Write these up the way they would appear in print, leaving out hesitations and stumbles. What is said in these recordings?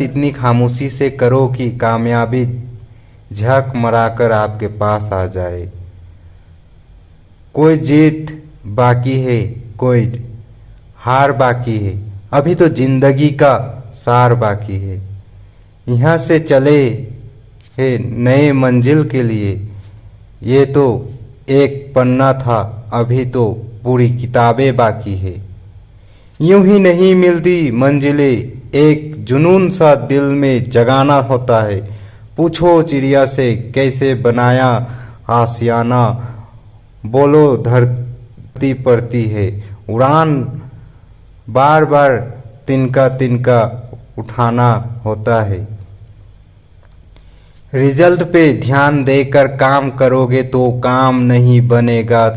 इतनी खामोशी से करो कि कामयाबी झक मराकर आपके पास आ जाए। कोई जीत बाकी है, कोई हार बाकी है, अभी तो जिंदगी का सार बाकी है। यहाँ से चले है नए मंजिल के लिए, ये तो एक पन्ना था, अभी तो पूरी किताबें बाकी है। यूं ही नहीं मिलती मंजिलें, एक जुनून सा दिल में जगाना होता है। पूछो चिड़िया से कैसे बनाया आशियाना, बोलो धरती पड़ती है उड़ान, बार बार तिनका तिनका उठाना होता है। रिजल्ट पे ध्यान देकर काम करोगे तो काम नहीं बनेगा,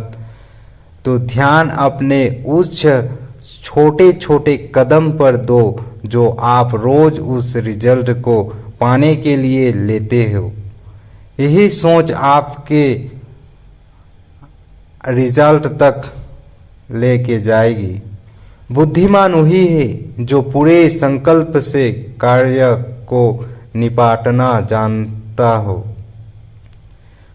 तो ध्यान अपने उस छोटे छोटे कदम पर दो जो आप रोज उस रिजल्ट को पाने के लिए लेते हो। यही सोच आपके रिजल्ट तक लेके जाएगी। बुद्धिमान वही है जो पूरे संकल्प से कार्य को निपाटना जानता हो।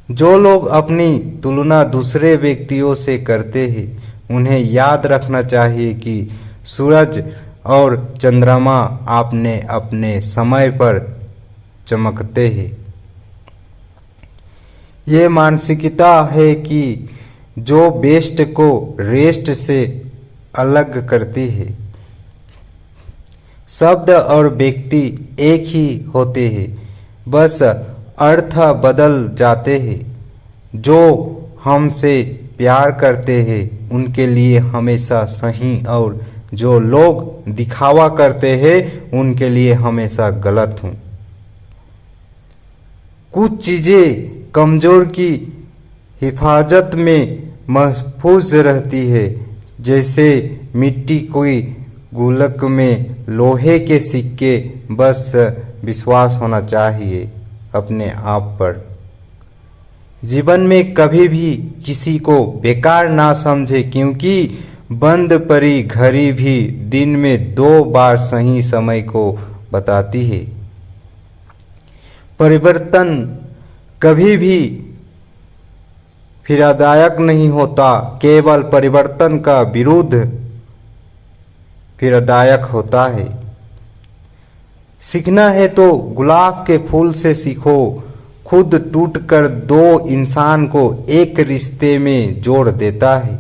जो लोग अपनी तुलना दूसरे व्यक्तियों से करते हैं, उन्हें याद रखना चाहिए कि सूरज और चंद्रमा अपने अपने समय पर चमकते हैं। ये मानसिकता है कि जो बेस्ट को रेस्ट से अलग करती है। शब्द और व्यक्ति एक ही होते हैं, बस अर्थ बदल जाते हैं। जो हमसे प्यार करते हैं उनके लिए हमेशा सही, और जो लोग दिखावा करते हैं उनके लिए हमेशा गलत हूं। कुछ चीजें कमजोर की हिफाजत में महफूज रहती है, जैसे मिट्टी कोई गुल्लक में लोहे के सिक्के। बस विश्वास होना चाहिए अपने आप पर। जीवन में कभी भी किसी को बेकार ना समझे, क्योंकि बंद पड़ी घड़ी भी दिन में 2 बार सही समय को बताती है। परिवर्तन कभी भी पीड़ादायक नहीं होता, केवल परिवर्तन का विरोध पीड़ादायक होता है। सीखना है तो गुलाब के फूल से सीखो, खुद टूटकर 2 इंसान को एक रिश्ते में जोड़ देता है।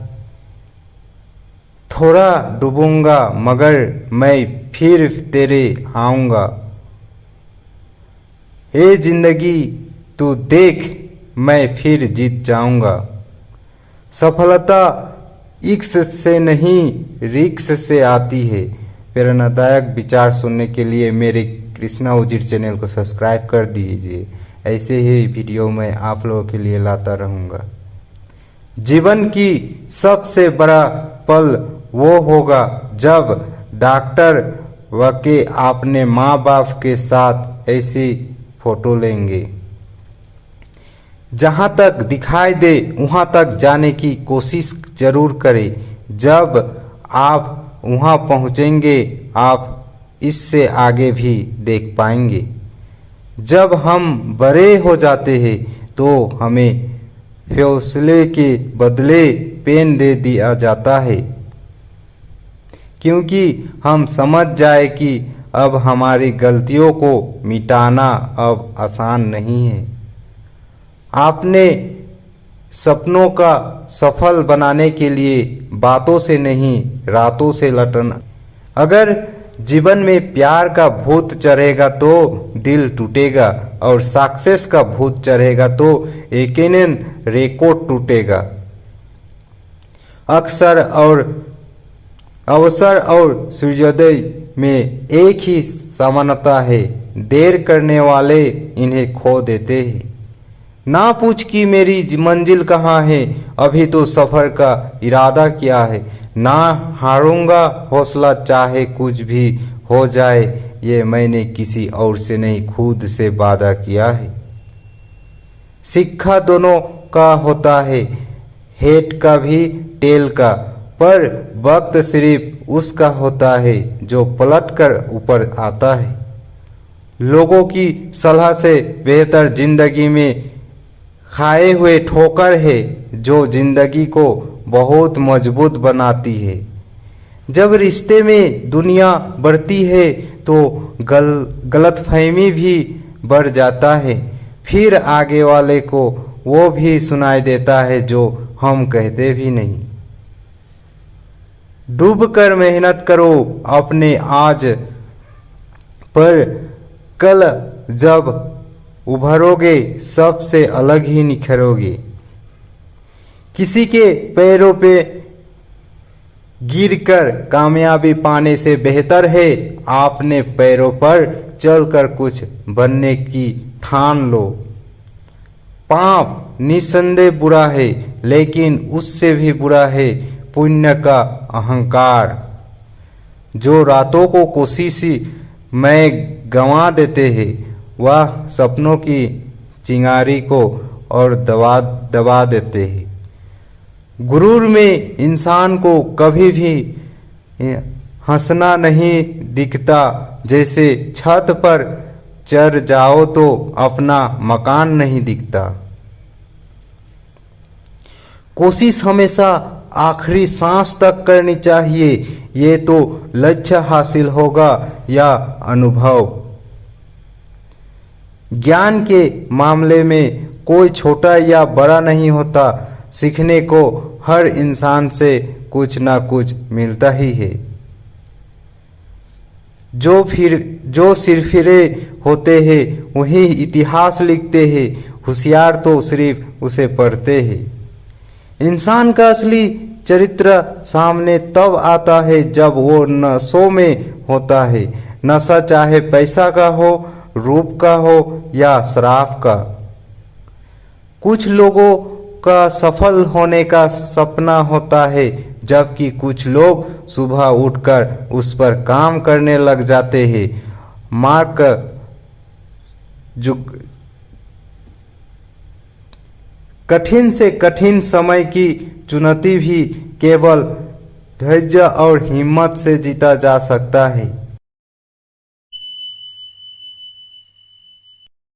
थोड़ा डूबूंगा मगर मैं फिर तेरे आऊंगा, ए जिंदगी तू देख मैं फिर जीत जाऊंगा। सफलता इक्स से नहीं रिक्स से आती है। प्रेरणादायक विचार सुनने के लिए मेरे कृष्णा उजिर चैनल को सब्सक्राइब कर दीजिए। ऐसे ही वीडियो मैं आप लोगों के लिए लाता रहूंगा। जीवन की सबसे बड़ा पल वो होगा जब डॉक्टर व के अपने माँ बाप के साथ ऐसी फोटो लेंगे। जहां तक दिखाई दे वहां तक जाने की कोशिश जरूर करें। जब आप वहां पहुंचेंगे आप इससे आगे भी देख पाएंगे। जब हम बड़े हो जाते हैं तो हमें फैसले के बदले पेन दे दिया जाता है, क्योंकि हम समझ जाए कि अब हमारी गलतियों को मिटाना अब आसान नहीं है। आपने सपनों का सफल बनाने के लिए बातों से नहीं रातों से लड़ना। अगर जीवन में प्यार का भूत चढ़ेगा तो दिल टूटेगा, और सक्सेस का भूत चढ़ेगा तो यकीनन रिकॉर्ड टूटेगा। अवसर और सूर्योदय में एक ही समानता है, देर करने वाले इन्हें खो देते हैं। ना पूछ कि मेरी मंजिल कहाँ है, अभी तो सफर का इरादा क्या है। ना हारूंगा हौसला चाहे कुछ भी हो जाए, ये मैंने किसी और से नहीं खुद से वादा किया है। सिक्का दोनों का होता है, हेड का भी टेल का, पर वक्त सिर्फ उसका होता है जो पलट कर ऊपर आता है। लोगों की सलाह से बेहतर जिंदगी में खाए हुए ठोकर है जो जिंदगी को बहुत मजबूत बनाती है। जब रिश्ते में दुनिया बढ़ती है तो गलतफहमी भी बढ़ जाता है, फिर आगे वाले को वो भी सुनाई देता है जो हम कहते भी नहीं। डूब कर मेहनत करो अपने आज पर, कल जब उभरोगे सबसे अलग ही निखरोगे। किसी के पैरों पे गिरकर कामयाबी पाने से बेहतर है आपने पैरों पर चलकर कुछ बनने की ठान लो। पाप निस्संदेह बुरा है, लेकिन उससे भी बुरा है पुण्य का अहंकार, जो रातों को कोशिश में गंवा देते हैं, वह सपनों की चिंगारी को और दबा देते हैं। गुरूर में इंसान को कभी भी हंसना नहीं दिखता, जैसे छत पर चढ़ जाओ तो अपना मकान नहीं दिखता। कोशिश हमेशा आखिरी सांस तक करनी चाहिए, ये तो लक्ष्य हासिल होगा या अनुभव। ज्ञान के मामले में कोई छोटा या बड़ा नहीं होता, सीखने को हर इंसान से कुछ ना कुछ मिलता ही है। जो सिरफिरे होते हैं वही इतिहास लिखते हैं, होशियार तो सिर्फ उसे पढ़ते हैं। इंसान का असली चरित्र सामने तब आता है जब वो नशों में होता है, नशा चाहे पैसा का हो, रूप का हो या शराब का। कुछ लोगों का सफल होने का सपना होता है, जबकि कुछ लोग सुबह उठकर उस पर काम करने लग जाते हैं। मार्क कठिन से कठिन समय की चुनौती भी केवल धैर्य और हिम्मत से जीता जा सकता है।